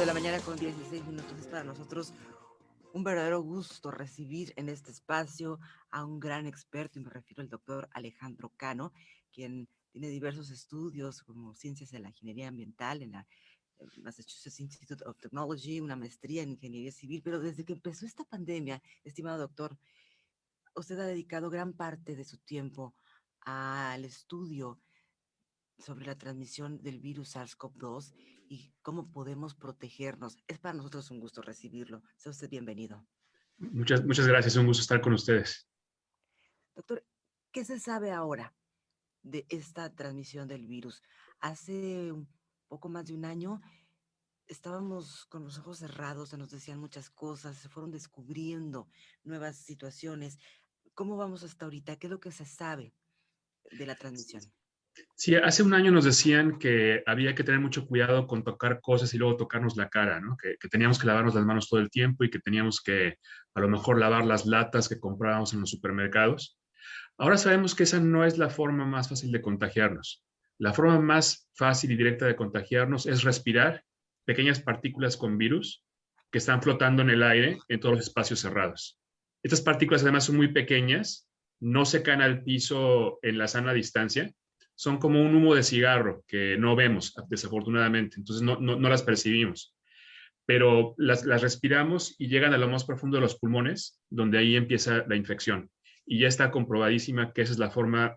de la mañana con 16 minutos. Es para nosotros un verdadero gusto recibir en este espacio a un gran experto, y me refiero al doctor Alejandro Cano, quien tiene diversos estudios como ciencias de la ingeniería ambiental en la Massachusetts Institute of Technology, una maestría en ingeniería civil, pero desde que empezó esta pandemia, estimado doctor, usted ha dedicado gran parte de su tiempo al estudio sobre la transmisión del virus SARS-CoV-2 y cómo podemos protegernos. Es para nosotros un gusto recibirlo. Sea usted bienvenido. Muchas gracias, un gusto estar con ustedes. Doctor, ¿qué se sabe ahora de esta transmisión del virus? Hace un poco más de un año estábamos con los ojos cerrados, se nos decían muchas cosas, se fueron descubriendo nuevas situaciones. ¿Cómo vamos hasta ahorita? ¿Qué es lo que se sabe de la transmisión? Sí, hace un año nos decían que había que tener mucho cuidado con tocar cosas y luego tocarnos la cara, ¿no? Que teníamos que lavarnos las manos todo el tiempo y que teníamos que a lo mejor lavar las latas que comprábamos en los supermercados. Ahora sabemos que esa no es la forma más fácil de contagiarnos. La forma más fácil y directa de contagiarnos es respirar pequeñas partículas con virus que están flotando en el aire en todos los espacios cerrados. Estas partículas además son muy pequeñas, no se caen al piso en la sana distancia, son como un humo de cigarro que no vemos, desafortunadamente, entonces no las percibimos, pero las respiramos y llegan a lo más profundo de los pulmones, donde ahí empieza la infección. Y ya está comprobadísima que esa es la forma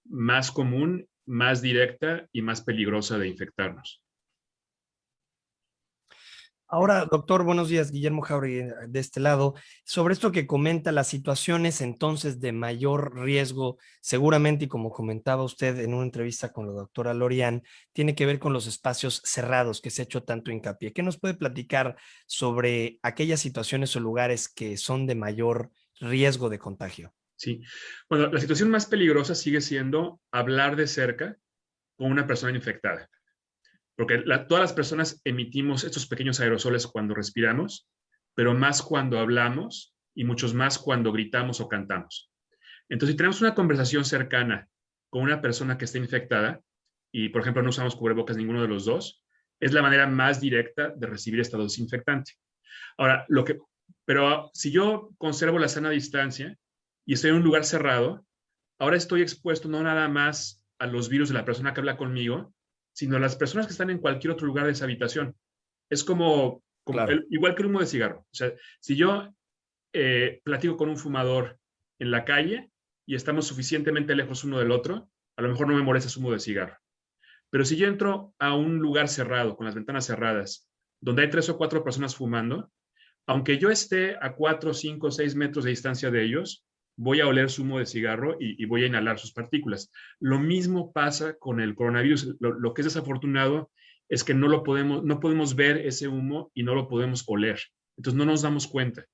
más común, más directa y más peligrosa de infectarnos. Ahora, doctor, buenos días, Guillermo Jauregui de este lado. Sobre esto que comenta, las situaciones entonces de mayor riesgo, seguramente, y como comentaba usted en una entrevista con la doctora Lorian, tiene que ver con los espacios cerrados que se ha hecho tanto hincapié. ¿Qué nos puede platicar sobre aquellas situaciones o lugares que son de mayor riesgo de contagio? Sí, bueno, la situación más peligrosa sigue siendo hablar de cerca con una persona infectada. Porque todas las personas emitimos estos pequeños aerosoles cuando respiramos, pero más cuando hablamos y muchos más cuando gritamos o cantamos. Entonces, si tenemos una conversación cercana con una persona que está infectada y, por ejemplo, no usamos cubrebocas ninguno de los dos, es la manera más directa de recibir esta dosis infectante. Ahora, pero si yo conservo la sana distancia y estoy en un lugar cerrado, ahora estoy expuesto no nada más a los virus de la persona que habla conmigo, sino a las personas que están en cualquier otro lugar de esa habitación. Es Claro. igual que el humo de cigarro. O sea, si yo platico con un fumador en la calle y estamos suficientemente lejos uno del otro, a lo mejor no me molesta su humo de cigarro. Pero si yo entro a un lugar cerrado, con las ventanas cerradas, donde hay 3 o 4 personas fumando, aunque yo esté a 4, 5, 6 metros de distancia de ellos, voy a oler su humo de cigarro y voy a inhalar sus partículas. Lo mismo pasa con el coronavirus. Lo que es desafortunado es que no podemos ver ese humo y no lo podemos oler. Entonces no nos damos cuenta.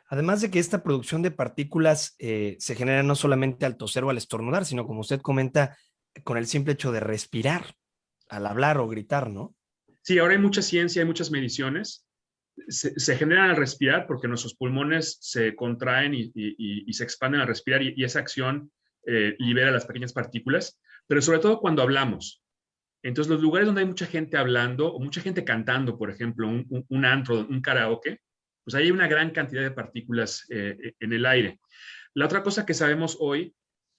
Además de que esta producción de partículas se genera no solamente al toser o al estornudar, sino como usted comenta, con el simple hecho de respirar, al hablar o gritar, ¿no? Sí, ahora hay mucha ciencia, hay muchas mediciones. Se generan al respirar porque nuestros pulmones se contraen y se expanden al respirar y esa acción libera las pequeñas partículas, pero sobre todo cuando hablamos. Entonces, los lugares donde hay mucha gente hablando o mucha gente cantando, por ejemplo, un antro, un karaoke, pues hay una gran cantidad de partículas en el aire. La otra cosa que sabemos hoy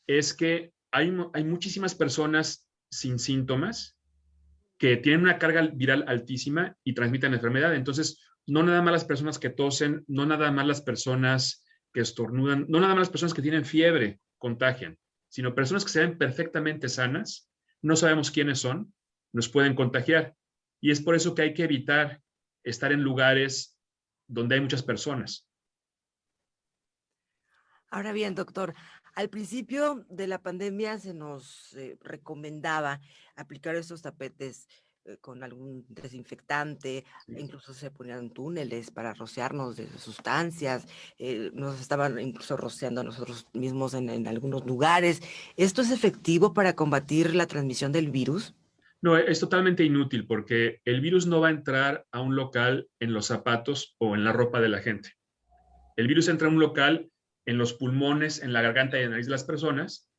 es que hay muchísimas personas sin síntomas que tienen una carga viral altísima y transmiten la enfermedad. Entonces, no nada más las personas que tosen, no nada más las personas que estornudan, no nada más las personas que tienen fiebre contagian, sino personas que se ven perfectamente sanas, no sabemos quiénes son, nos pueden contagiar. Y es por eso que hay que evitar estar en lugares donde hay muchas personas. Ahora bien, doctor, al principio de la pandemia se nos recomendaba aplicar estos tapetes con algún desinfectante, Sí. incluso se ponían túneles para rociarnos de sustancias, nos estaban incluso rociando a nosotros mismos en algunos lugares. ¿Esto es efectivo para combatir la transmisión del virus? No, es totalmente inútil porque el virus no va a entrar a un local en los zapatos o en la ropa de la gente. El virus entra a un local en los pulmones, en la garganta y en la nariz de las personas,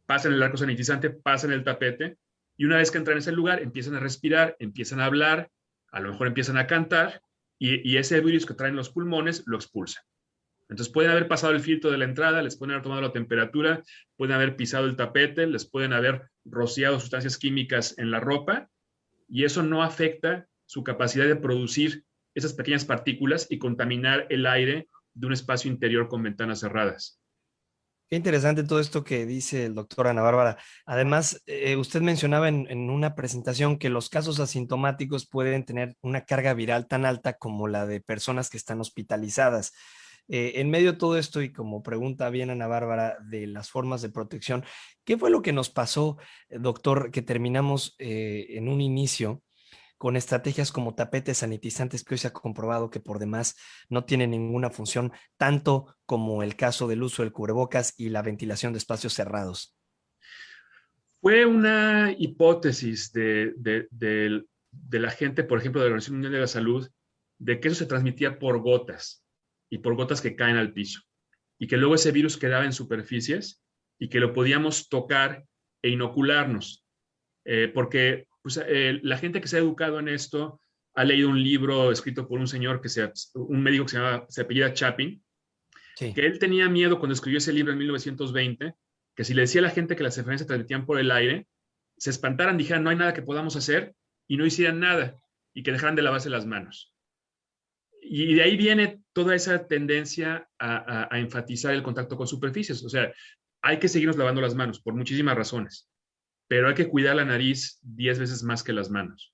pasan el arco sanitizante, pasan el tapete, y una vez que entran en ese lugar, empiezan a respirar, empiezan a hablar a lo mejor empiezan a cantar y ese virus que traen los pulmones lo expulsan. Entonces pueden haber pasado el filtro de la entrada, les pueden haber tomado la temperatura, pueden haber pisado el tapete, les pueden haber rociado sustancias químicas en la ropa y eso no afecta su capacidad de producir esas pequeñas partículas y contaminar el aire de un espacio interior con ventanas cerradas. Qué interesante todo esto que dice el doctor Ana Bárbara. Además, usted mencionaba en una presentación que los casos asintomáticos pueden tener una carga viral tan alta como la de personas que están hospitalizadas. En medio de todo esto, y como pregunta bien Ana Bárbara de las formas de protección, ¿qué fue lo que nos pasó, doctor, que terminamos en un inicio con estrategias como tapetes sanitizantes que hoy se ha comprobado que por demás no tienen ninguna función, tanto como el caso del uso del cubrebocas y la ventilación de espacios cerrados? Fue una hipótesis de la gente, por ejemplo, de la Organización Mundial de la Salud, de que eso se transmitía por gotas y por gotas que caen al piso y que luego ese virus quedaba en superficies y que lo podíamos tocar e inocularnos. Porque pues, la gente que se ha educado en esto ha leído un libro escrito por un señor, un médico que se apellida Chapin, Sí. que él tenía miedo cuando escribió ese libro en 1920, que si le decía a la gente que las enfermedades se transmitían por el aire, se espantaran, dijeran no hay nada que podamos hacer y no hicieran nada y que dejaran de lavarse las manos. Y de ahí viene toda esa tendencia a enfatizar el contacto con superficies. O sea, hay que seguirnos lavando las manos por muchísimas razones, pero hay que cuidar la nariz 10 veces más que las manos.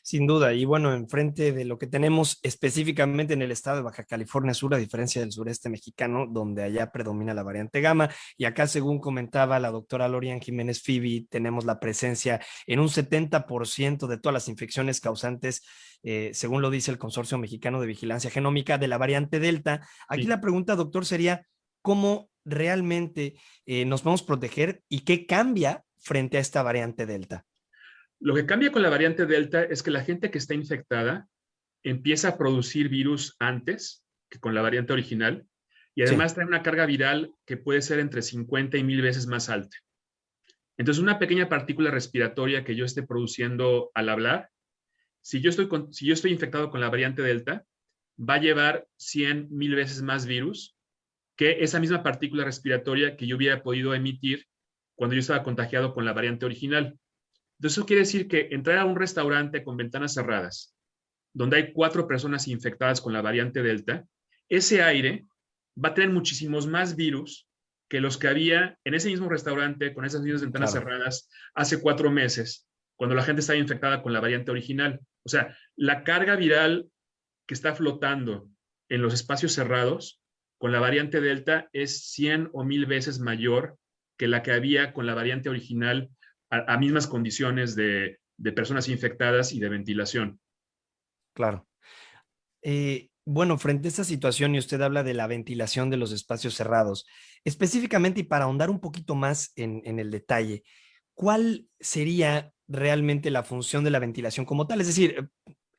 Sin duda, y bueno, enfrente de lo que tenemos específicamente en el estado de Baja California Sur, a diferencia del sureste mexicano, donde allá predomina la variante Gamma, y acá, según comentaba la doctora Lorian Jiménez Fibi, tenemos la presencia en un 70% de todas las infecciones causantes, según lo dice el Consorcio Mexicano de Vigilancia Genómica, de la variante Delta. Aquí Sí. la pregunta, doctor, sería, ¿cómo realmente nos podemos proteger y qué cambia frente a esta variante Delta? Lo que cambia con la variante Delta es que la gente que está infectada empieza a producir virus antes que con la variante original y además trae una carga viral que puede ser entre 50 y 1000 veces más alta. Entonces, una pequeña partícula respiratoria que yo esté produciendo al hablar, si yo estoy infectado con la variante Delta, va a llevar 100, 1000 veces más virus que esa misma partícula respiratoria que yo hubiera podido emitir cuando yo estaba contagiado con la variante original. Entonces, eso quiere decir que entrar a un restaurante con ventanas cerradas, donde hay 4 personas infectadas con la variante Delta, ese aire va a tener muchísimos más virus que los que había en ese mismo restaurante con esas mismas ventanas cerradas hace 4 meses, cuando la gente estaba infectada con la variante original. O sea, la carga viral que está flotando en los espacios cerrados con la variante Delta es 100 o 1000 veces mayor que la que había con la variante original a mismas condiciones de personas infectadas y de ventilación. Claro. Bueno, frente a esta situación, y usted habla de la ventilación de los espacios cerrados, específicamente y para ahondar un poquito más en el detalle, ¿cuál sería realmente la función de la ventilación como tal? Es decir,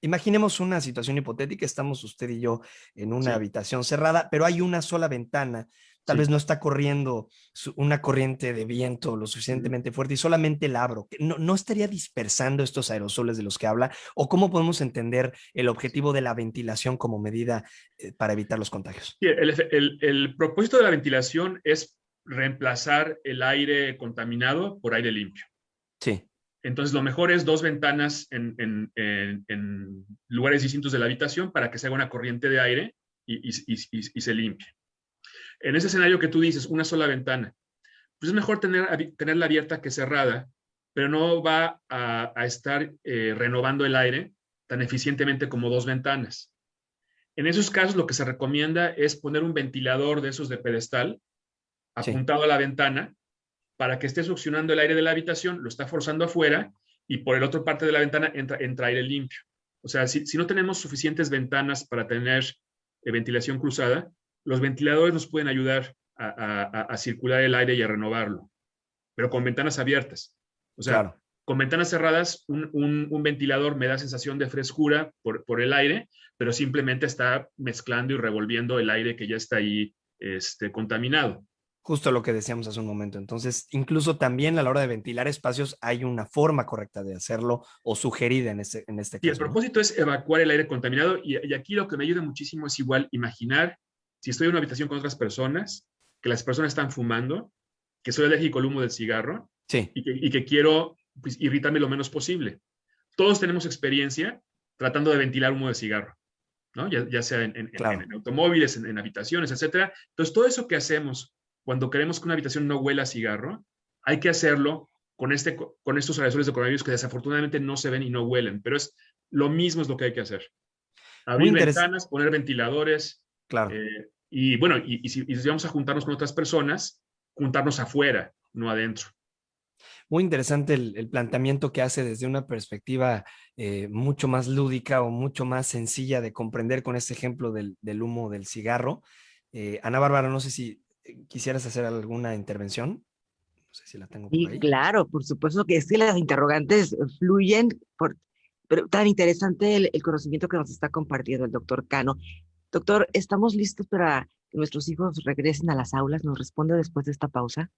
imaginemos una situación hipotética, estamos usted y yo en una habitación cerrada, pero hay una sola ventana, tal vez no está corriendo una corriente de viento lo suficientemente fuerte y solamente la abro. ¿No estaría dispersando estos aerosoles de los que habla? ¿O cómo podemos entender el objetivo de la ventilación como medida para evitar los contagios? Sí, el propósito de la ventilación es reemplazar el aire contaminado por aire limpio. Sí. Entonces, lo mejor es 2 ventanas en lugares distintos de la habitación para que se haga una corriente de aire y se limpie. En ese escenario que tú dices, una sola ventana, pues es mejor tenerla abierta que cerrada, pero no va a estar renovando el aire tan eficientemente como 2 ventanas. En esos casos, lo que se recomienda es poner un ventilador de esos de pedestal apuntado a la ventana para que esté succionando el aire de la habitación, lo está forzando afuera y por el otro parte de la ventana entra aire limpio. O sea, si no tenemos suficientes ventanas para tener ventilación cruzada, los ventiladores nos pueden ayudar a circular el aire y a renovarlo, pero con ventanas abiertas. O sea, con ventanas cerradas, un ventilador me da sensación de frescura por el aire, pero simplemente está mezclando y revolviendo el aire que ya está ahí contaminado. Justo lo que decíamos hace un momento. Entonces, incluso también a la hora de ventilar espacios hay una forma correcta de hacerlo o sugerida en este Y el caso, ¿no? propósito es evacuar el aire contaminado y aquí lo que me ayuda muchísimo es igual imaginar si estoy en una habitación con otras personas, que las personas están fumando, que soy alérgico al humo del cigarro Sí, y que quiero pues, irritarme lo menos posible. Todos tenemos experiencia tratando de ventilar humo de cigarro, ¿no? Ya sea claro. en automóviles, en habitaciones, etcétera. Entonces, todo eso que hacemos cuando queremos que una habitación no huela a cigarro, hay que hacerlo con estos aerosoles de coronavirus que desafortunadamente no se ven y no huelen, pero lo mismo es lo que hay que hacer. Muy Abrir interesante. ventanas, poner ventiladores, Claro. y bueno, y si vamos a juntarnos con otras personas, juntarnos afuera, no adentro. Muy interesante el planteamiento que hace desde una perspectiva mucho más lúdica o mucho más sencilla de comprender con este ejemplo del humo del cigarro. Ana Bárbara, no sé si quisieras hacer alguna intervención. No sé si la tengo por Y ahí. claro, por supuesto que sí, las interrogantes fluyen, pero tan interesante el conocimiento que nos está compartiendo el doctor Cano. Doctor, ¿estamos listos para que nuestros hijos regresen a las aulas? ¿Nos responde después de esta pausa?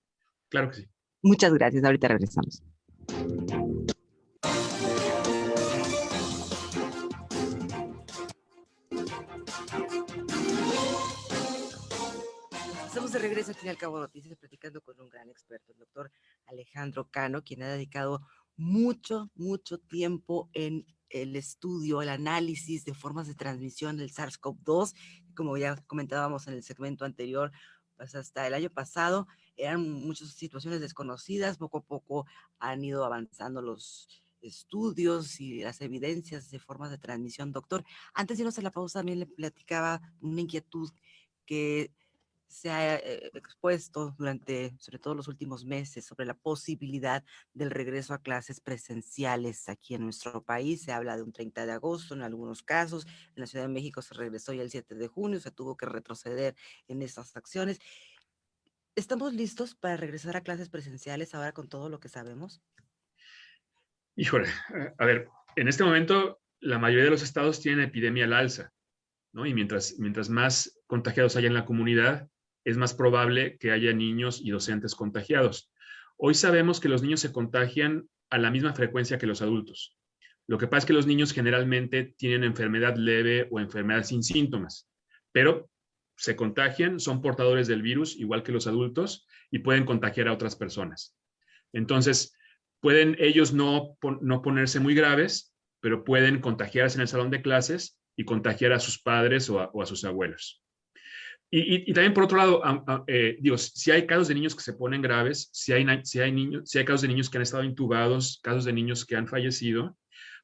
Claro que sí. Muchas gracias, ahorita regresamos. Estamos de regreso aquí en Al Cabo Noticias platicando con un gran experto, el doctor Alejandro Cano, quien ha dedicado mucho tiempo en el estudio, el análisis de formas de transmisión del SARS-CoV-2. Como ya comentábamos en el segmento anterior, pues hasta el año pasado eran muchas situaciones desconocidas, poco a poco han ido avanzando los estudios y las evidencias de formas de transmisión. Doctor, antes de irnos a la pausa también le platicaba una inquietud que se ha expuesto durante, sobre todo los últimos meses, sobre la posibilidad del regreso a clases presenciales aquí en nuestro país. Se habla de un 30 de agosto en algunos casos. En la Ciudad de México se regresó ya el 7 de junio, se tuvo que retroceder en esas acciones. ¿Estamos listos para regresar a clases presenciales ahora con todo lo que sabemos? Híjole, a ver, en este momento la mayoría de los estados tienen epidemia al alza, ¿no? Y mientras más contagiados haya en la comunidad, es más probable que haya niños y docentes contagiados. Hoy sabemos que los niños se contagian a la misma frecuencia que los adultos. Lo que pasa es que los niños generalmente tienen enfermedad leve o enfermedad sin síntomas, pero se contagian, son portadores del virus igual que los adultos y pueden contagiar a otras personas. Entonces, pueden ellos no ponerse muy graves, pero pueden contagiarse en el salón de clases y contagiar a sus padres o a sus abuelos. Y también, por otro lado, digo, si hay casos de niños que se ponen graves, si hay casos de niños que han estado intubados, casos de niños que han fallecido,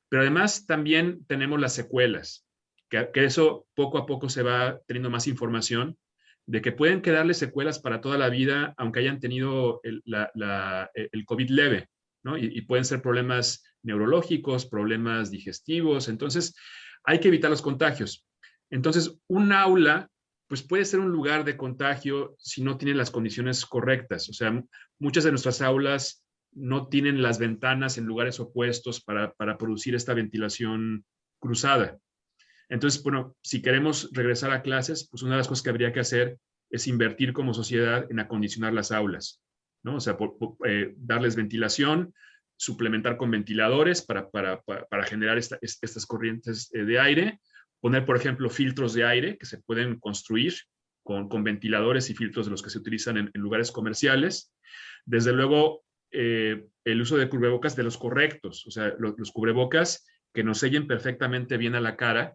pero además también tenemos las secuelas, que eso poco a poco se va teniendo más información de que pueden quedarle secuelas para toda la vida, aunque hayan tenido el COVID leve, ¿no? Y pueden ser problemas neurológicos, problemas digestivos. Entonces, hay que evitar los contagios. Entonces, un aula, pues puede ser un lugar de contagio si no tiene las condiciones correctas. O sea, muchas de nuestras aulas no tienen las ventanas en lugares opuestos para producir esta ventilación cruzada. Entonces, bueno, si queremos regresar a clases, pues una de las cosas que habría que hacer es invertir como sociedad en acondicionar las aulas, ¿no? O sea, darles ventilación, suplementar con ventiladores para generar estas corrientes de aire, poner, por ejemplo, filtros de aire que se pueden construir con ventiladores y filtros de los que se utilizan en lugares comerciales. Desde luego, el uso de cubrebocas de los correctos, o sea, los cubrebocas que nos sellen perfectamente bien a la cara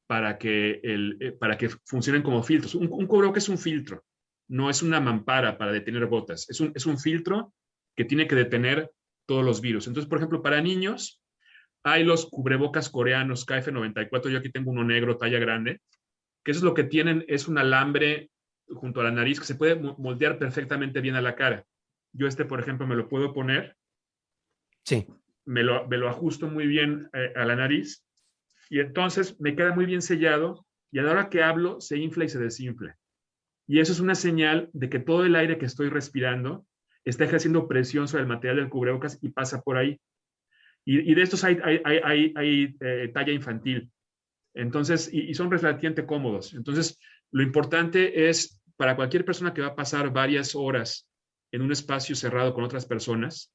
para que funcionen como filtros. Un cubrebocas es un filtro, no es una mampara para detener gotas, es un filtro que tiene que detener todos los virus. Entonces, por ejemplo, para niños, hay los cubrebocas coreanos KF94, yo aquí tengo uno negro, talla grande, que eso es lo que tienen, es un alambre junto a la nariz que se puede moldear perfectamente bien a la cara. Yo por ejemplo, me lo puedo poner, Sí. me lo ajusto muy bien a la nariz y entonces me queda muy bien sellado y a la hora que hablo se infla y se desinfla. Y eso es una señal de que todo el aire que estoy respirando está ejerciendo presión sobre el material del cubrebocas y pasa por ahí. Y de estos hay talla infantil. Entonces, y son relativamente cómodos. Entonces, lo importante es para cualquier persona que va a pasar varias horas en un espacio cerrado con otras personas,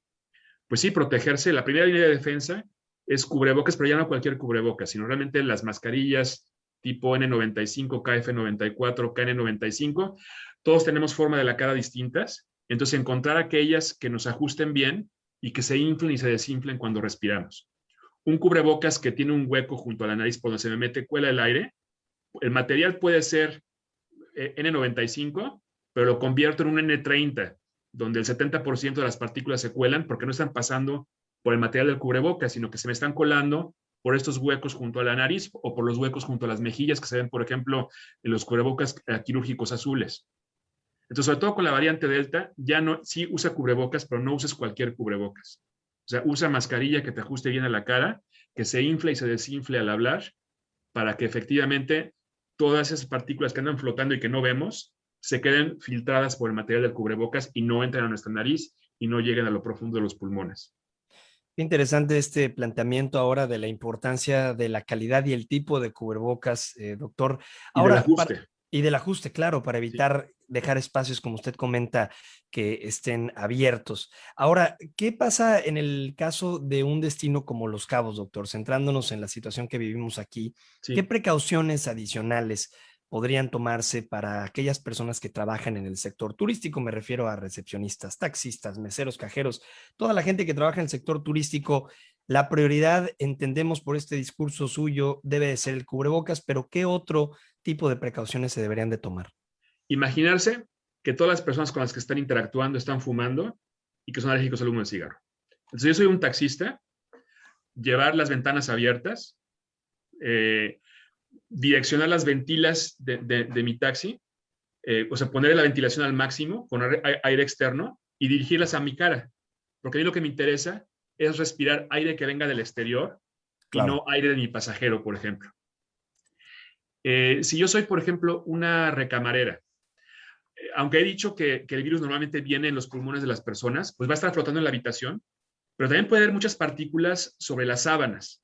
pues sí, protegerse. La primera línea de defensa es cubrebocas, pero ya no cualquier cubrebocas, sino realmente las mascarillas tipo N95, KF94, KN95. Todos tenemos forma de la cara distintas. Entonces, encontrar aquellas que nos ajusten bien y que se inflen y se desinflen cuando respiramos. Un cubrebocas que tiene un hueco junto a la nariz por donde se me mete cuela el aire, el material puede ser N95, pero lo convierto en un N30, donde el 70% de las partículas se cuelan porque no están pasando por el material del cubrebocas, sino que se me están colando por estos huecos junto a la nariz o por los huecos junto a las mejillas que se ven, por ejemplo, en los cubrebocas quirúrgicos azules. Entonces, sobre todo con la variante Delta, ya no, sí usa cubrebocas, pero no uses cualquier cubrebocas. O sea, usa mascarilla que te ajuste bien a la cara, que se infle y se desinfle al hablar, para que efectivamente todas esas partículas que andan flotando y que no vemos se queden filtradas por el material del cubrebocas y no entren a nuestra nariz y no lleguen a lo profundo de los pulmones. Qué interesante este planteamiento ahora de la importancia de la calidad y el tipo de cubrebocas, doctor. Ahora, y del ajuste. Y del ajuste, claro, para evitar dejar espacios, como usted comenta, que estén abiertos. Ahora, ¿qué pasa en el caso de un destino como Los Cabos, doctor? Centrándonos en la situación que vivimos aquí, ¿qué precauciones adicionales podrían tomarse para aquellas personas que trabajan en el sector turístico? Me refiero a recepcionistas, taxistas, meseros, cajeros, toda la gente que trabaja en el sector turístico. La prioridad, entendemos por este discurso suyo, debe de ser el cubrebocas, pero ¿qué otro tipo de precauciones se deberían de tomar? Imaginarse que todas las personas con las que están interactuando están fumando y que son alérgicos al humo del cigarro. Entonces, yo soy un taxista, llevar las ventanas abiertas, direccionar las ventilas de mi taxi, o sea, poner la ventilación al máximo con aire externo y dirigirlas a mi cara. Porque a mí lo que me interesa es respirar aire que venga del exterior y no aire de mi pasajero, por ejemplo. Si yo soy, por ejemplo, una recamarera, aunque he dicho que el virus normalmente viene en los pulmones de las personas, pues va a estar flotando en la habitación, pero también puede haber muchas partículas sobre las sábanas.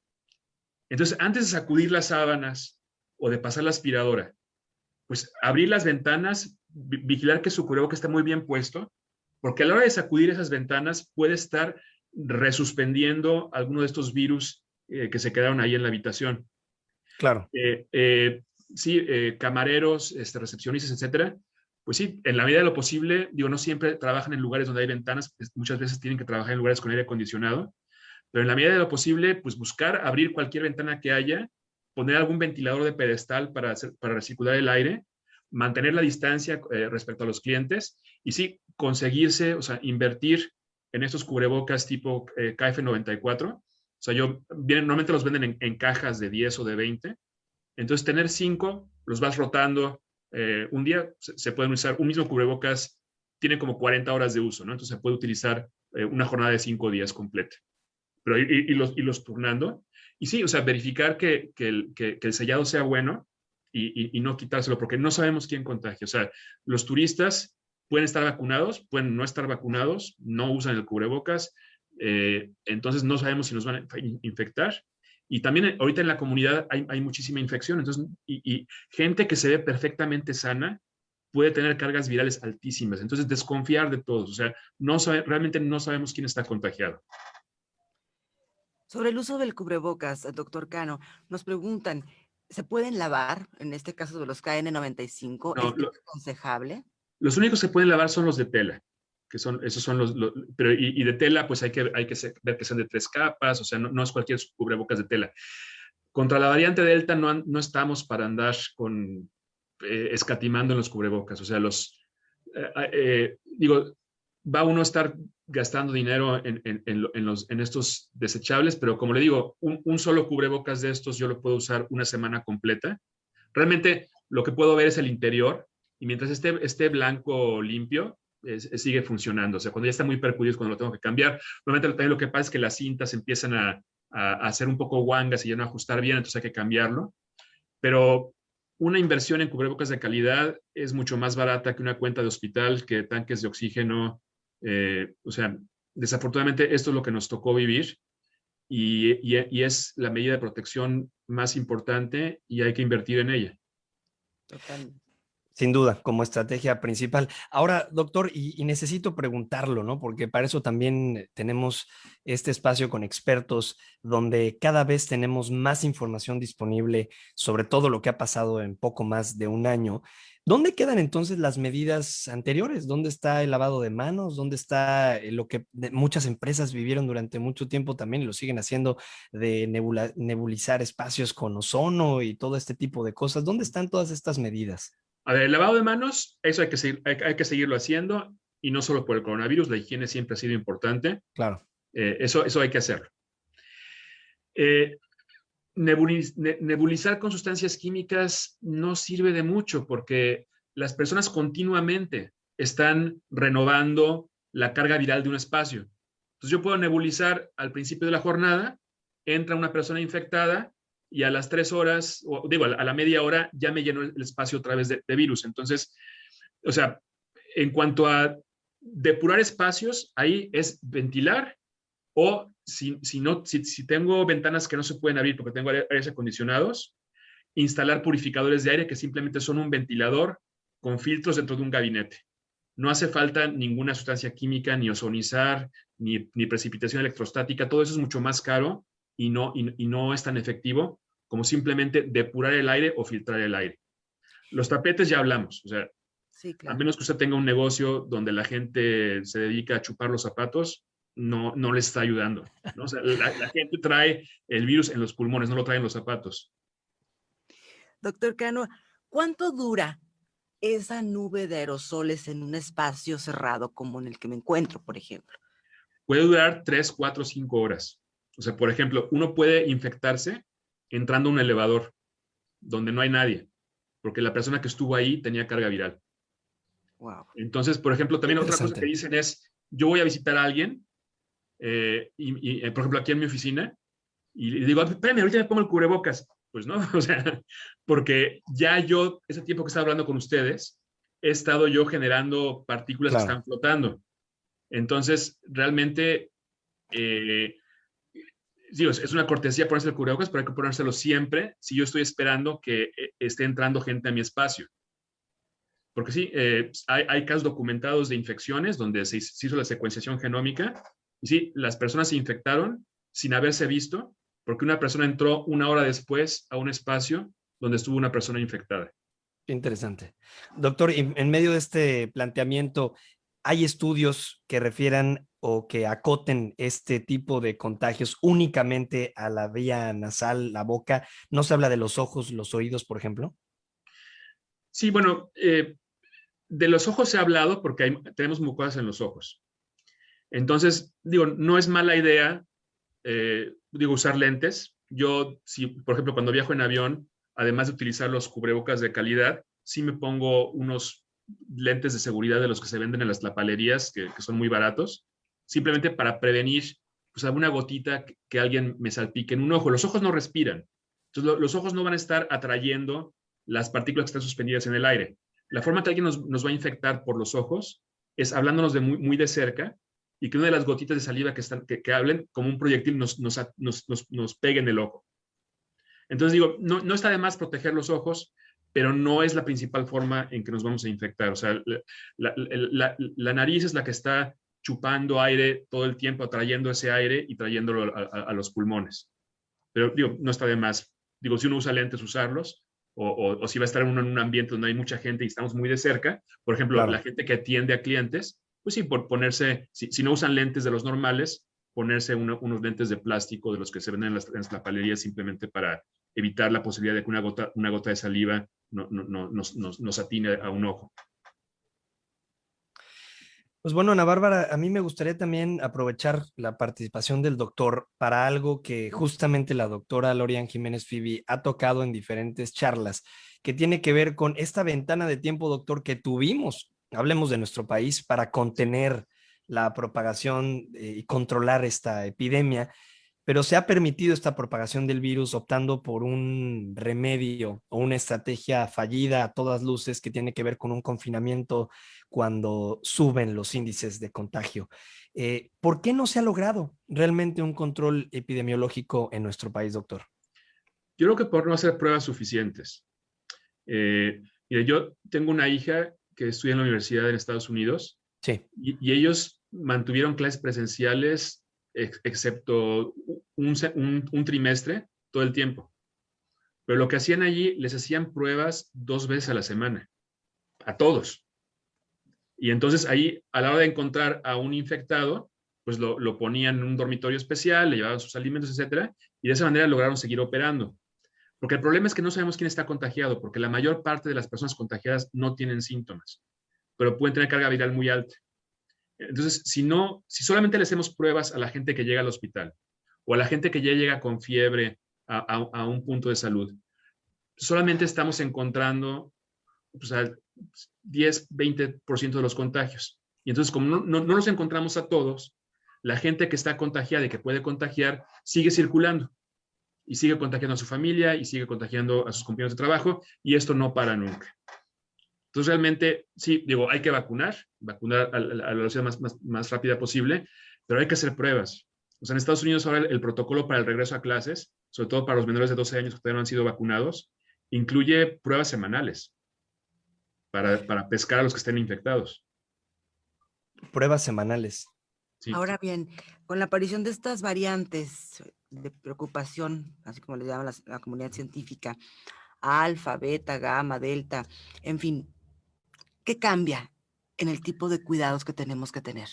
Entonces, antes de sacudir las sábanas o de pasar la aspiradora, pues abrir las ventanas, vigilar que su cubrebocas esté muy bien puesto, porque a la hora de sacudir esas ventanas puede estar resuspendiendo alguno de estos virus que se quedaron ahí en la habitación. Claro. Camareros, recepcionistas, etcétera. Pues sí, en la medida de lo posible, digo, no siempre trabajan en lugares donde hay ventanas, pues muchas veces tienen que trabajar en lugares con aire acondicionado, pero en la medida de lo posible, pues buscar abrir cualquier ventana que haya, poner algún ventilador de pedestal para recircular el aire, mantener la distancia respecto a los clientes y sí, conseguirse, o sea, invertir en estos cubrebocas tipo KF94. O sea, normalmente los venden en cajas de 10 o de 20. Entonces, tener 5, los vas rotando. Un día se pueden usar, un mismo cubrebocas tiene como 40 horas de uso, ¿no? Entonces se puede utilizar una jornada de 5 días completa. Pero los turnando. Y sí, o sea, verificar que el sellado sea bueno y no quitárselo, porque no sabemos quién contagia. O sea, los turistas pueden estar vacunados, pueden no estar vacunados, no usan el cubrebocas, entonces no sabemos si nos van a infectar. Y también ahorita en la comunidad hay muchísima infección, entonces, y gente que se ve perfectamente sana puede tener cargas virales altísimas. Entonces, desconfiar de todos. O sea, realmente no sabemos quién está contagiado. Sobre el uso del cubrebocas, doctor Cano, nos preguntan, ¿se pueden lavar? En este caso de los KN95, No, ¿es aconsejable? Los únicos que pueden lavar son los de tela, que son, esos son pero y de tela, pues hay que ver que sean de 3 capas, o sea, no es cualquier cubrebocas de tela. Contra la variante Delta no estamos para andar escatimando en los cubrebocas, o sea, digo, va uno a estar gastando dinero en estos desechables, pero como le digo, un solo cubrebocas de estos yo lo puedo usar una semana completa. Realmente lo que puedo ver es el interior, y mientras esté blanco limpio, sigue funcionando. O sea, cuando ya está muy percudido es cuando lo tengo que cambiar. Normalmente también lo que pasa es que las cintas empiezan a hacer un poco guangas y ya no ajustar bien, entonces hay que cambiarlo. Pero una inversión en cubrebocas de calidad es mucho más barata que una cuenta de hospital, que tanques de oxígeno. O sea, desafortunadamente esto es lo que nos tocó vivir y es la medida de protección más importante y hay que invertir en ella. Totalmente. Sin duda, como estrategia principal. Ahora, doctor, y necesito preguntarlo, ¿no? Porque para eso también tenemos este espacio con expertos donde cada vez tenemos más información disponible sobre todo lo que ha pasado en poco más de un año. ¿Dónde quedan entonces las medidas anteriores? ¿Dónde está el lavado de manos? ¿Dónde está lo que muchas empresas vivieron durante mucho tiempo también y lo siguen haciendo de nebulizar espacios con ozono y todo este tipo de cosas? ¿Dónde están todas estas medidas? A ver, el lavado de manos, eso hay que seguirlo haciendo, y no solo por el coronavirus, la higiene siempre ha sido importante. Claro. Eso hay que hacerlo. Eh, nebulizar con sustancias químicas no sirve de mucho porque las personas continuamente están renovando la carga viral de un espacio. Entonces yo puedo nebulizar al principio de la jornada, entra una persona infectada y a las 3 horas, o digo, a la media hora ya me llenó el espacio otra vez de virus. Entonces, o sea, en cuanto a depurar espacios, ahí es ventilar, o si tengo ventanas que no se pueden abrir porque tengo aires acondicionados, instalar purificadores de aire que simplemente son un ventilador con filtros dentro de un gabinete. No hace falta ninguna sustancia química, ni ozonizar, ni precipitación electrostática. Todo eso es mucho más caro y no es tan efectivo como simplemente depurar el aire o filtrar el aire. Los tapetes ya hablamos. O sea, Sí, a claro. menos que usted tenga un negocio donde la gente se dedica a chupar los zapatos, no le está ayudando, ¿no? O sea, la gente trae el virus en los pulmones, no lo trae en los zapatos. Doctor Cano, ¿cuánto dura esa nube de aerosoles en un espacio cerrado como en el que me encuentro, por ejemplo? Puede durar 3, 4, 5 horas. O sea, por ejemplo, uno puede infectarse entrando a un elevador donde no hay nadie, porque la persona que estuvo ahí tenía carga viral. Wow. Entonces, por ejemplo, también otra cosa que dicen es, yo voy a visitar a alguien, por ejemplo, aquí en mi oficina, y le digo, espérame, ahorita me pongo el cubrebocas. Pues no, o sea, porque ya yo, ese tiempo que estaba hablando con ustedes, he estado yo generando partículas que están flotando. Entonces, realmente, digo, es una cortesía ponerse el cubrebocas, pero hay que ponérselo siempre si yo estoy esperando que esté entrando gente a mi espacio. Porque sí, hay casos documentados de infecciones donde se hizo la secuenciación genómica y sí, las personas se infectaron sin haberse visto porque una persona entró 1 hora después a un espacio donde estuvo una persona infectada. Interesante. Doctor, en medio de este planteamiento, ¿hay estudios que refieran o que acoten este tipo de contagios únicamente a la vía nasal, la boca? ¿No se habla de los ojos, los oídos, por ejemplo? Sí, bueno, de los ojos se ha hablado porque tenemos mucosas en los ojos. Entonces, digo, no es mala idea, usar lentes. Yo, si, por ejemplo, cuando viajo en avión, además de utilizar los cubrebocas de calidad, sí me pongo unos lentes de seguridad de los que se venden en las lapalerías, que son muy baratos, simplemente para prevenir pues, alguna gotita que alguien me salpique en un ojo. Los ojos no respiran. Entonces, los ojos no van a estar atrayendo las partículas que están suspendidas en el aire. La forma que alguien nos va a infectar por los ojos es hablándonos de muy de cerca y que una de las gotitas de saliva que hablen como un proyectil nos pegue en el ojo. Entonces digo, no está de más proteger los ojos, pero no es la principal forma en que nos vamos a infectar. O sea, la nariz es la que está chupando aire todo el tiempo, atrayendo ese aire y trayéndolo a los pulmones. Pero digo, no está de más. Digo, si uno usa lentes, usarlos, o si va a estar uno en un ambiente donde hay mucha gente y estamos muy de cerca, por ejemplo, claro, la gente que atiende a clientes, pues sí, por ponerse, si no usan lentes de los normales, ponerse unos lentes de plástico de los que se venden en las lapalerías simplemente para evitar la posibilidad de que una gota de saliva nos atine a un ojo. Pues bueno, Ana Bárbara, a mí me gustaría también aprovechar la participación del doctor para algo que justamente la doctora Lorian Jiménez Fibi ha tocado en diferentes charlas, que tiene que ver con esta ventana de tiempo, doctor, que tuvimos, hablemos de nuestro país, para contener la propagación y controlar esta epidemia, pero se ha permitido esta propagación del virus optando por un remedio o una estrategia fallida a todas luces que tiene que ver con un confinamiento cuando suben los índices de contagio. ¿Por qué no se ha logrado realmente un control epidemiológico en nuestro país, doctor? Yo creo que por no hacer pruebas suficientes. Mire, Mire, yo tengo una hija que estudia en la universidad en Estados Unidos Sí. y ellos mantuvieron clases presenciales excepto un trimestre todo el tiempo. Pero lo que hacían allí, les hacían pruebas 2 veces a la semana, a todos. Y entonces ahí, a la hora de encontrar a un infectado, pues lo ponían en un dormitorio especial, le llevaban sus alimentos, etcétera, y de esa manera lograron seguir operando. Porque el problema es que no sabemos quién está contagiado, porque la mayor parte de las personas contagiadas no tienen síntomas, pero pueden tener carga viral muy alta. Entonces, si solamente le hacemos pruebas a la gente que llega al hospital o a la gente que ya llega con fiebre a un punto de salud, solamente estamos encontrando, pues, al 10-20% de los contagios. Y entonces, como no los encontramos a todos, la gente que está contagiada y que puede contagiar sigue circulando y sigue contagiando a su familia y sigue contagiando a sus compañeros de trabajo, y esto no para nunca. Entonces, realmente, sí, digo, hay que vacunar a la velocidad más rápida posible, pero hay que hacer pruebas. O sea, en Estados Unidos ahora el protocolo para el regreso a clases, sobre todo para los menores de 12 años que todavía no han sido vacunados, incluye pruebas semanales para pescar a los que estén infectados. Pruebas semanales. Sí. Ahora bien, con la aparición de estas variantes de preocupación, así como le llama la comunidad científica, alfa, beta, gamma, delta, en fin, ¿qué cambia en el tipo de cuidados que tenemos que tener?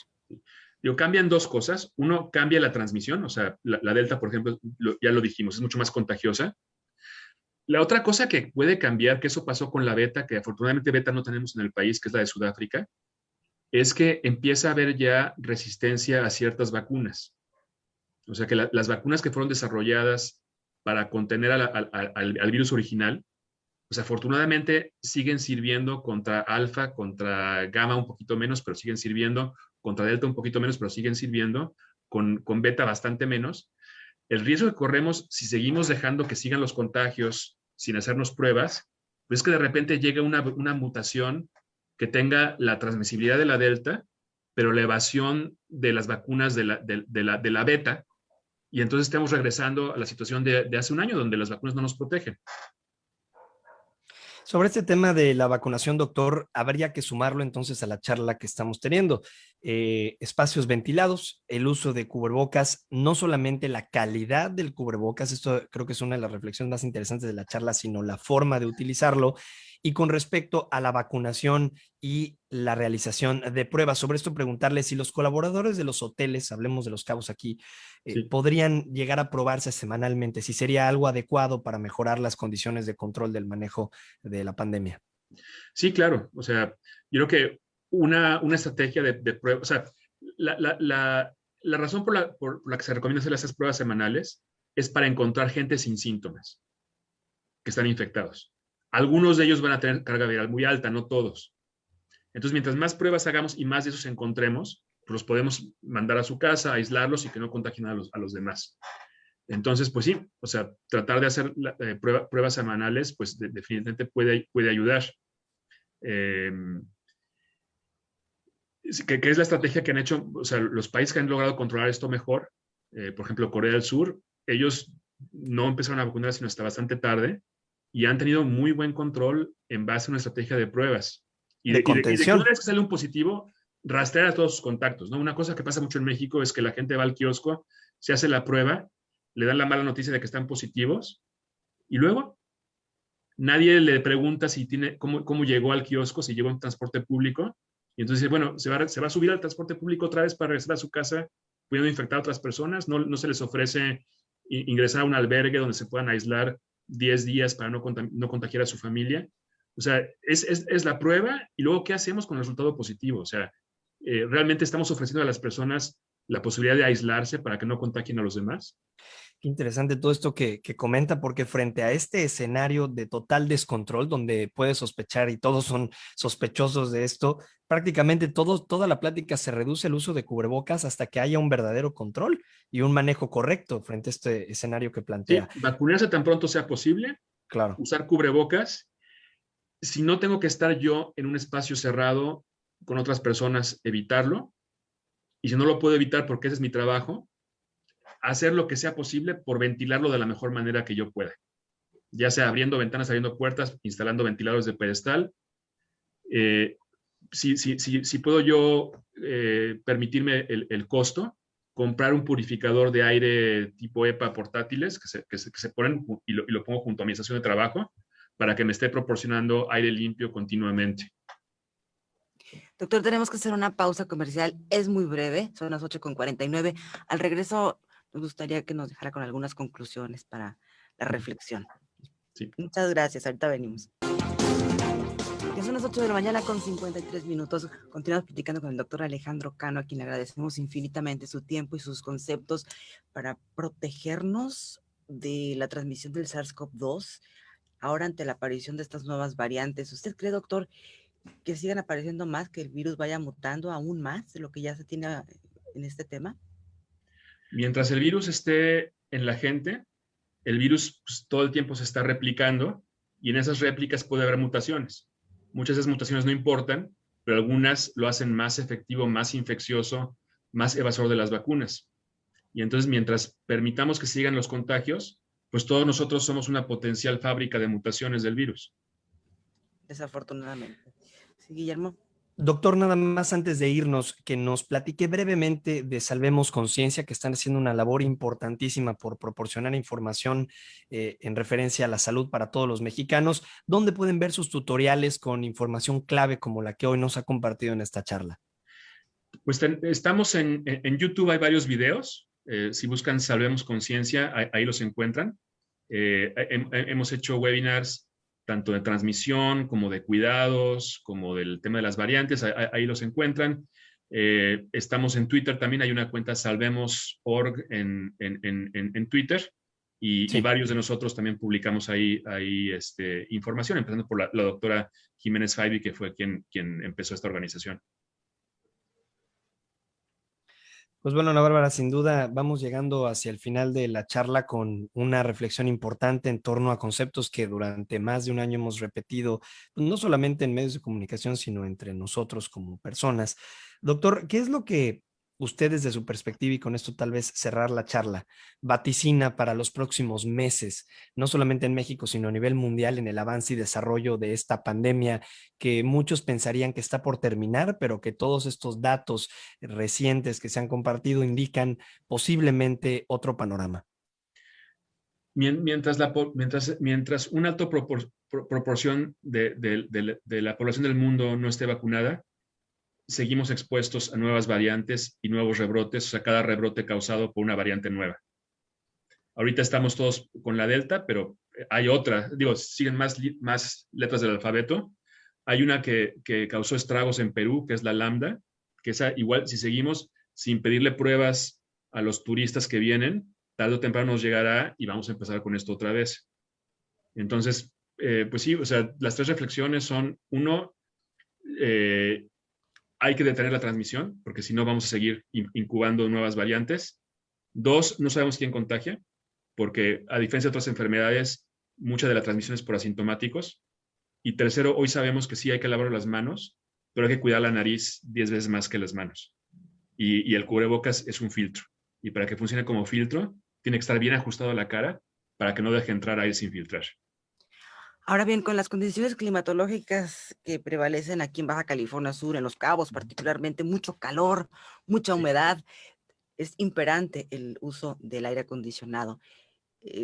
Cambian 2 cosas. Uno, cambia la transmisión, o sea, la delta, por ejemplo, ya lo dijimos, es mucho más contagiosa. La otra cosa que puede cambiar, que eso pasó con la beta, que afortunadamente beta no tenemos en el país, que es la de Sudáfrica, es que empieza a haber ya resistencia a ciertas vacunas. O sea que las vacunas que fueron desarrolladas para contener al virus original, pues afortunadamente siguen sirviendo contra alfa, contra gamma un poquito menos, pero siguen sirviendo, contra delta un poquito menos, pero siguen sirviendo, con beta bastante menos. El riesgo que corremos si seguimos dejando que sigan los contagios sin hacernos pruebas, pues es que de repente llegue una mutación que tenga la transmisibilidad de la delta, pero la evasión de las vacunas de la beta, y entonces estamos regresando a la situación de hace un año, donde las vacunas no nos protegen. Sobre este tema de la vacunación, doctor, habría que sumarlo entonces a la charla que estamos teniendo. Espacios ventilados, el uso de cubrebocas, no solamente la calidad del cubrebocas, esto creo que es una de las reflexiones más interesantes de la charla, sino la forma de utilizarlo. Y con respecto a la vacunación y la realización de pruebas, sobre esto preguntarle si los colaboradores de los hoteles, hablemos de Los Cabos aquí, Sí. podrían llegar a probarse semanalmente, si sería algo adecuado para mejorar las condiciones de control del manejo de la pandemia. Sí, claro. O sea, yo creo que una estrategia de prueba, o sea, la razón por la que se recomienda hacer esas pruebas semanales es para encontrar gente sin síntomas que están infectados. Algunos de ellos van a tener carga viral muy alta, no todos. Entonces, mientras más pruebas hagamos y más de esos encontremos, pues los podemos mandar a su casa, aislarlos y que no contagien a los demás. Entonces, pues sí, o sea, tratar de hacer pruebas semanales, pues definitivamente puede ayudar. Que es la estrategia que han hecho, o sea, los países que han logrado controlar esto mejor, por ejemplo, Corea del Sur, ellos no empezaron a vacunar sino hasta bastante tarde y han tenido muy buen control en base a una estrategia de pruebas. Y de que una vez que sale un positivo, rastrear a todos sus contactos, ¿no? Una cosa que pasa mucho en México es que la gente va al kiosco, se hace la prueba, le dan la mala noticia de que están positivos y luego nadie le pregunta si cómo llegó al kiosco, si llegó en transporte público. Y entonces, bueno, se va a subir al transporte público otra vez para regresar a su casa, pudiendo infectar a otras personas. No se les ofrece ingresar a un albergue donde se puedan aislar 10 días para no contagiar a su familia. O sea, es la prueba y luego, ¿qué hacemos con el resultado positivo? O sea, ¿realmente estamos ofreciendo a las personas la posibilidad de aislarse para que no contagien a los demás? Qué interesante todo esto que comenta, porque frente a este escenario de total descontrol, donde puedes sospechar y todos son sospechosos de esto, prácticamente toda la plática se reduce al uso de cubrebocas hasta que haya un verdadero control y un manejo correcto frente a este escenario que plantea. Sí, vacunarse tan pronto sea posible, claro. Usar cubrebocas. Si no tengo que estar yo en un espacio cerrado con otras personas, evitarlo. Y si no lo puedo evitar porque ese es mi trabajo, hacer lo que sea posible por ventilarlo de la mejor manera que yo pueda. ya sea abriendo ventanas, abriendo puertas, instalando ventiladores de pedestal. Si puedo yo permitirme el costo, comprar un purificador de aire tipo EPA portátiles que se ponen y lo pongo junto a mi estación de trabajo para que me esté proporcionando aire limpio continuamente. Doctor, tenemos que hacer una pausa comercial, es muy breve, son las 8:49. Al regreso, nos gustaría que nos dejara con algunas conclusiones para la reflexión. Sí. Muchas gracias, ahorita venimos. Ya son las 8 de la mañana con 53 minutos. Continuamos platicando con el doctor Alejandro Cano, a quien le agradecemos infinitamente su tiempo y sus conceptos para protegernos de la transmisión del SARS-CoV-2, ahora ante la aparición de estas nuevas variantes. ¿Usted cree, doctor, que sigan apareciendo más, que el virus vaya mutando aún más de lo que ya se tiene en este tema? Mientras el virus esté en la gente, el virus pues, todo el tiempo se está replicando y en esas réplicas puede haber mutaciones. Muchas de esas mutaciones no importan, pero algunas lo hacen más efectivo, más infeccioso, más evasor de las vacunas. Y entonces, mientras permitamos que sigan los contagios, pues todos nosotros somos una potencial fábrica de mutaciones del virus. Desafortunadamente. Sí, Guillermo. Doctor, nada más antes de irnos, que nos platique brevemente de Salvemos Conciencia, que están haciendo una labor importantísima por proporcionar información en referencia a la salud para todos los mexicanos. ¿Dónde pueden ver sus tutoriales con información clave como la que hoy nos ha compartido en esta charla? Pues estamos en YouTube, hay varios videos. Si buscan Salvemos Conciencia, ahí los encuentran. Hemos hecho webinars tanto de transmisión como de cuidados, como del tema de las variantes, ahí los encuentran. Estamos en Twitter también, hay una cuenta Salvemos.org en Twitter, y varios de nosotros también publicamos ahí información, empezando por la doctora Jiménez Faibi, que fue quien empezó esta organización. Pues bueno, Ana Bárbara, sin duda vamos llegando hacia el final de la charla con una reflexión importante en torno a conceptos que durante más de un año hemos repetido, no solamente en medios de comunicación, sino entre nosotros como personas. Doctor, ¿qué es lo que usted desde su perspectiva, y con esto tal vez cerrar la charla, vaticina para los próximos meses, no solamente en México, sino a nivel mundial en el avance y desarrollo de esta pandemia que muchos pensarían que está por terminar, pero que todos estos datos recientes que se han compartido indican posiblemente otro panorama? Mientras una alta proporción de la población del mundo no esté vacunada, seguimos expuestos a nuevas variantes y nuevos rebrotes, o sea, cada rebrote causado por una variante nueva. Ahorita estamos todos con la Delta, pero hay otra, siguen más letras del alfabeto. Hay una que causó estragos en Perú, que es la Lambda, que esa igual, si seguimos sin pedirle pruebas a los turistas que vienen, tarde o temprano nos llegará y vamos a empezar con esto otra vez. Entonces, pues sí, o sea, las tres reflexiones son, uno, hay que detener la transmisión, porque si no vamos a seguir incubando nuevas variantes. Dos, no sabemos quién contagia, porque a diferencia de otras enfermedades, mucha de la transmisión es por asintomáticos. Y tercero, hoy sabemos que sí hay que lavar las manos, pero hay que cuidar la nariz 10 veces más que las manos. Y el cubrebocas es un filtro. Y para que funcione como filtro, tiene que estar bien ajustado a la cara para que no deje entrar aire sin filtrar. Ahora bien, con las condiciones climatológicas que prevalecen aquí en Baja California Sur, en Los Cabos particularmente, mucho calor, mucha humedad, es imperante el uso del aire acondicionado.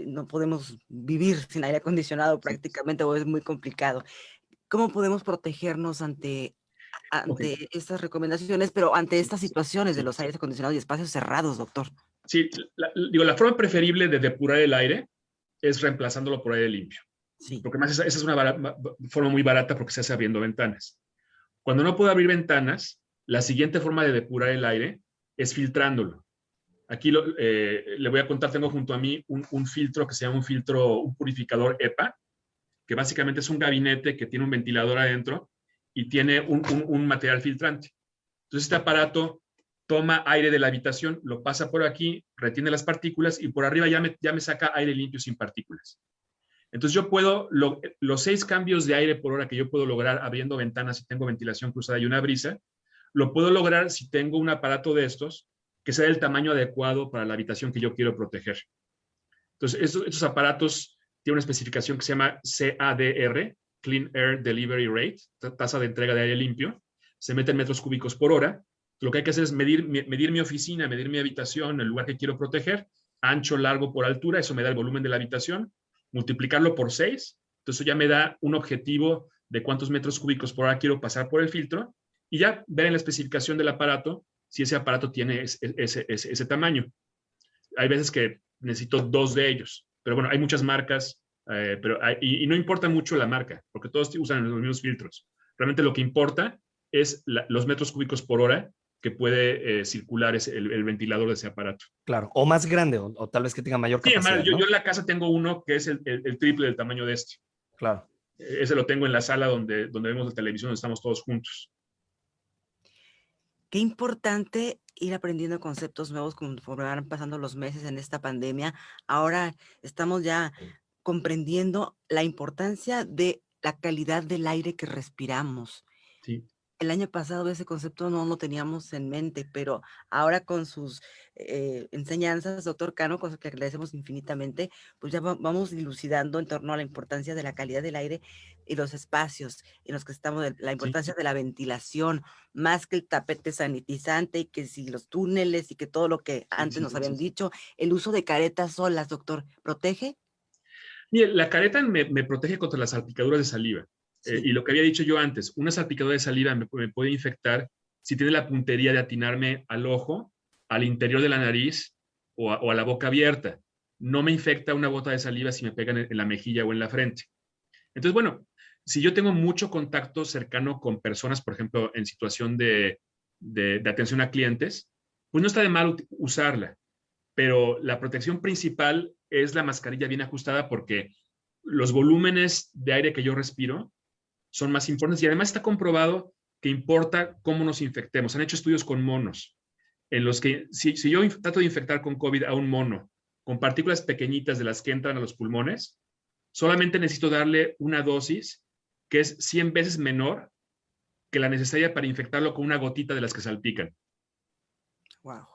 No podemos vivir sin aire acondicionado prácticamente, o es muy complicado. ¿Cómo podemos protegernos ante estas recomendaciones, pero ante estas situaciones de los aires acondicionados y espacios cerrados, doctor? Sí, la forma preferible de depurar el aire es reemplazándolo por aire limpio. Sí. Porque además esa es una forma muy barata porque se hace abriendo ventanas. Cuando no puedo abrir ventanas, la siguiente forma de depurar el aire es filtrándolo. Aquí le voy a contar, tengo junto a mí un filtro que se llama un purificador EPA, que básicamente es un gabinete que tiene un ventilador adentro y tiene un material filtrante. Entonces este aparato toma aire de la habitación, lo pasa por aquí, retiene las partículas y por arriba ya me saca aire limpio sin partículas. Entonces yo puedo, los 6 cambios de aire por hora que yo puedo lograr abriendo ventanas si tengo ventilación cruzada y una brisa, lo puedo lograr si tengo un aparato de estos que sea del tamaño adecuado para la habitación que yo quiero proteger. Entonces estos aparatos tiene una especificación que se llama CADR, Clean Air Delivery Rate, tasa de entrega de aire limpio. Se mete en metros cúbicos por hora. Lo que hay que hacer es medir mi oficina, medir mi habitación, el lugar que quiero proteger, ancho, largo por altura, eso me da el volumen de la habitación, multiplicarlo por 6, entonces ya me da un objetivo de cuántos metros cúbicos por hora quiero pasar por el filtro, y ya ver en la especificación del aparato si ese aparato tiene ese tamaño. Hay veces que necesito 2 de ellos, pero bueno, hay muchas marcas, y no importa mucho la marca, porque todos usan los mismos filtros. Realmente lo que importa es los metros cúbicos por hora que puede circular el ventilador de ese aparato. Claro, o más grande, o tal vez que tenga mayor capacidad, yo ¿no? en la casa tengo uno que es el triple del tamaño de este. Claro. Ese lo tengo en la sala donde vemos la televisión, donde estamos todos juntos. Qué importante ir aprendiendo conceptos nuevos conforme van pasando los meses en esta pandemia. Ahora estamos ya comprendiendo la importancia de la calidad del aire que respiramos. Sí. El año pasado ese concepto no lo teníamos en mente, pero ahora con sus enseñanzas, doctor Cano, cosa que agradecemos infinitamente, pues ya vamos dilucidando en torno a la importancia de la calidad del aire y los espacios en los que estamos, la importancia de la ventilación, más que el tapete sanitizante, y que si los túneles y que todo lo que antes nos habían dicho, el uso de caretas solas, doctor, ¿protege? Mire, la careta me protege contra las salpicaduras de saliva. Y lo que había dicho yo antes, una salpicadura de saliva me puede infectar si tiene la puntería de atinarme al ojo, al interior de la nariz o a la boca abierta. No me infecta una gota de saliva si me pegan en la mejilla o en la frente. Entonces, bueno, si yo tengo mucho contacto cercano con personas, por ejemplo, en situación de atención a clientes, pues no está de mal usarla. Pero la protección principal es la mascarilla bien ajustada, porque los volúmenes de aire que yo respiro son más importantes, y además está comprobado que importa cómo nos infectemos. Han hecho estudios con monos en los que si yo trato de infectar con COVID a un mono con partículas pequeñitas de las que entran a los pulmones, solamente necesito darle una dosis que es 100 veces menor que la necesaria para infectarlo con una gotita de las que salpican. Wow.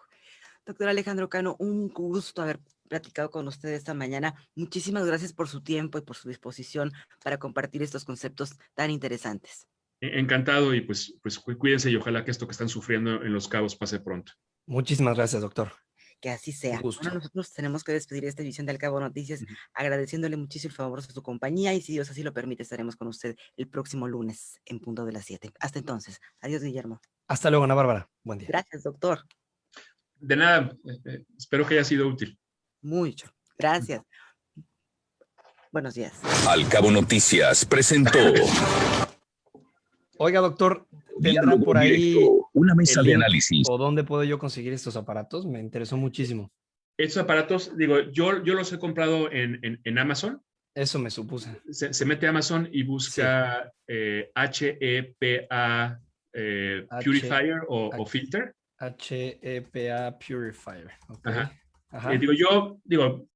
Doctor Alejandro Cano, un gusto haber platicado con usted esta mañana. Muchísimas gracias por su tiempo y por su disposición para compartir estos conceptos tan interesantes. Encantado, y pues cuídense, y ojalá que esto que están sufriendo en Los Cabos pase pronto. Muchísimas gracias, doctor. Que así sea. Bueno, nosotros tenemos que despedir esta edición de Al Cabo Noticias, agradeciéndole muchísimo el favor de su compañía, y si Dios así lo permite, estaremos con usted el próximo lunes en punto de las 7. Hasta entonces. Adiós, Guillermo. Hasta luego, Ana Bárbara. Buen día. Gracias, doctor. De nada, espero que haya sido útil. Mucho. Gracias. Buenos días. Al Cabo Noticias presentó. Oiga, doctor, ¿tendrá por ahí una mesa de análisis? ¿O dónde puedo yo conseguir estos aparatos? Me interesó muchísimo. Estos aparatos, digo, yo los he comprado en Amazon. Eso me supuse. Se mete a Amazon y busca HEPA Purifier o Filter. HEPA Purifier. Okay. Ajá. Ajá. Digo,